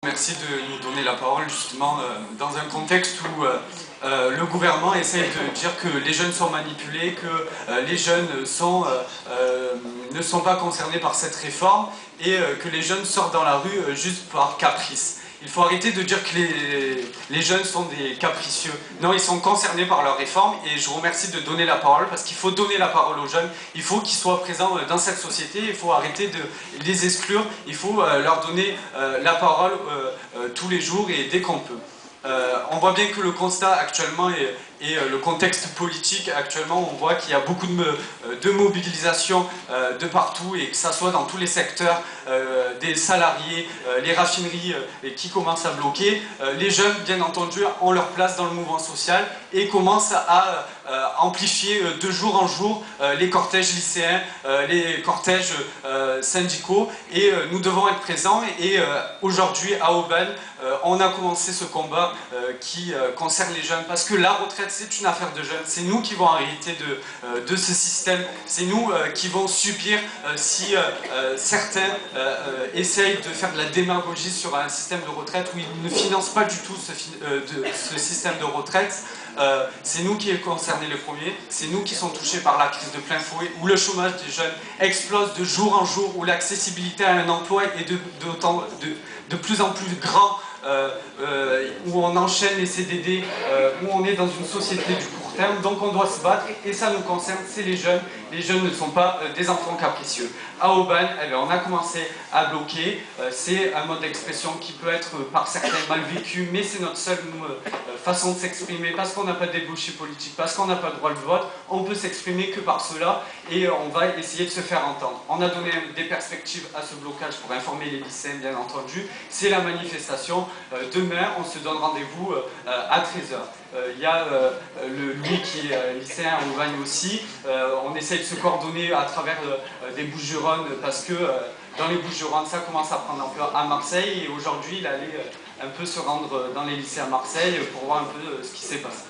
Merci de nous donner la parole justement dans un contexte où le gouvernement essaye de dire que les jeunes sont manipulés, que les jeunes ne sont pas concernés par cette réforme et que les jeunes sortent dans la rue juste par caprice. Il faut arrêter de dire que les jeunes sont des capricieux. Non, ils sont concernés par leur réforme et je vous remercie de donner la parole parce qu'il faut donner la parole aux jeunes. Il faut qu'ils soient présents dans cette société, il faut arrêter de les exclure, il faut leur donner la parole tous les jours et dès qu'on peut. On voit bien que le constat actuellement et le contexte politique actuellement, on voit qu'il y a beaucoup de mobilisation de partout et que ça soit dans tous les secteurs, des salariés, les raffineries qui commencent à bloquer. Les jeunes, bien entendu, ont leur place dans le mouvement social et commencent à amplifier de jour en jour les cortèges lycéens, les cortèges syndicaux et nous devons être présents et aujourd'hui à Aubagne, on a commencé ce combat qui concerne les jeunes parce que la retraite c'est une affaire de jeunes, c'est nous qui vont hériter de ce système, c'est nous qui vont subir si certains essayent de faire de la démagogie sur un système de retraite où ils ne financent pas du tout ce système de retraite. C'est nous qui est concernés les premiers, c'est nous qui sont touchés par la crise de plein fouet, où le chômage des jeunes explose de jour en jour, où l'accessibilité à un emploi est de plus en plus grand, où on enchaîne les CDD, où on est dans une société du court terme, donc on doit se battre et ça nous concerne, c'est les jeunes ne sont pas des enfants capricieux. À Aubagne, on a commencé à bloquer, c'est un mode d'expression qui peut être par certains mal vécu, mais c'est notre seule façon de s'exprimer, parce qu'on n'a pas de débouché politique, parce qu'on n'a pas de droit de vote, on peut s'exprimer que par cela et on va essayer de se faire entendre. On a donné des perspectives à ce blocage pour informer les lycéens, bien entendu, c'est la manifestation. Demain, on se donne rendez-vous à 13h. Il y a Louis qui est lycéen à Aubagne aussi. On essaye de se coordonner à travers des Bouches-du-Rhône parce que dans les Bouches-du-Rhône, ça commence à prendre ampleur à Marseille et aujourd'hui, il allait un peu se rendre dans les lycées à Marseille pour voir un peu ce qui s'est passé.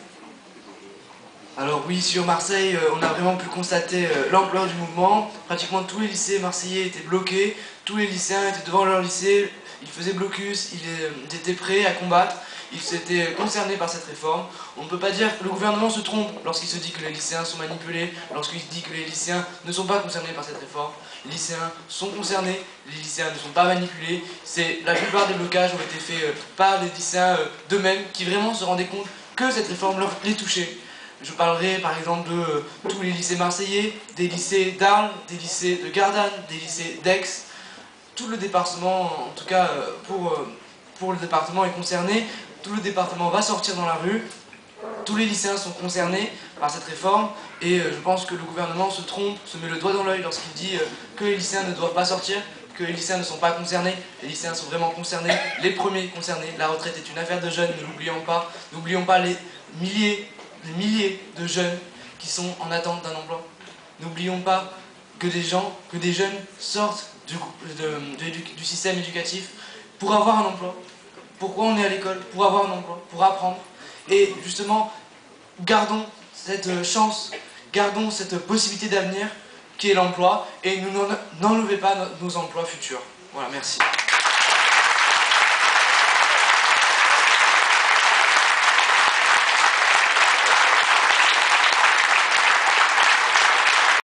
Alors oui, sur Marseille, on a vraiment pu constater l'ampleur du mouvement. Pratiquement tous les lycées marseillais étaient bloqués, tous les lycéens étaient devant leur lycée, ils faisaient blocus, ils étaient prêts à combattre, ils étaient concernés par cette réforme. On ne peut pas dire que le gouvernement se trompe lorsqu'il se dit que les lycéens sont manipulés, lorsqu'il se dit que les lycéens ne sont pas concernés par cette réforme. Les lycéens sont concernés, les lycéens ne sont pas manipulés. La plupart des blocages ont été faits par des lycéens d'eux-mêmes qui vraiment se rendaient compte que cette réforme les touchait. Je parlerai par exemple de tous les lycées marseillais, des lycées d'Arles, des lycées de Gardanne, des lycées d'Aix. Tout le département, en tout cas pour le département est concerné. Tout le département va sortir dans la rue. Tous les lycéens sont concernés par cette réforme et je pense que le gouvernement se trompe, se met le doigt dans l'œil lorsqu'il dit que les lycéens ne doivent pas sortir, que les lycéens ne sont pas concernés. Les lycéens sont vraiment concernés, les premiers concernés. La retraite est une affaire de jeunes, ne l'oublions pas. N'oublions pas les milliers de jeunes qui sont en attente d'un emploi. N'oublions pas que des jeunes sortent du système éducatif pour avoir un emploi. Pourquoi on est à l'école? Pour avoir un emploi, pour apprendre. Et justement, gardons cette chance, gardons cette possibilité d'avenir qui est l'emploi et n'enlevez pas nos emplois futurs. Voilà, merci.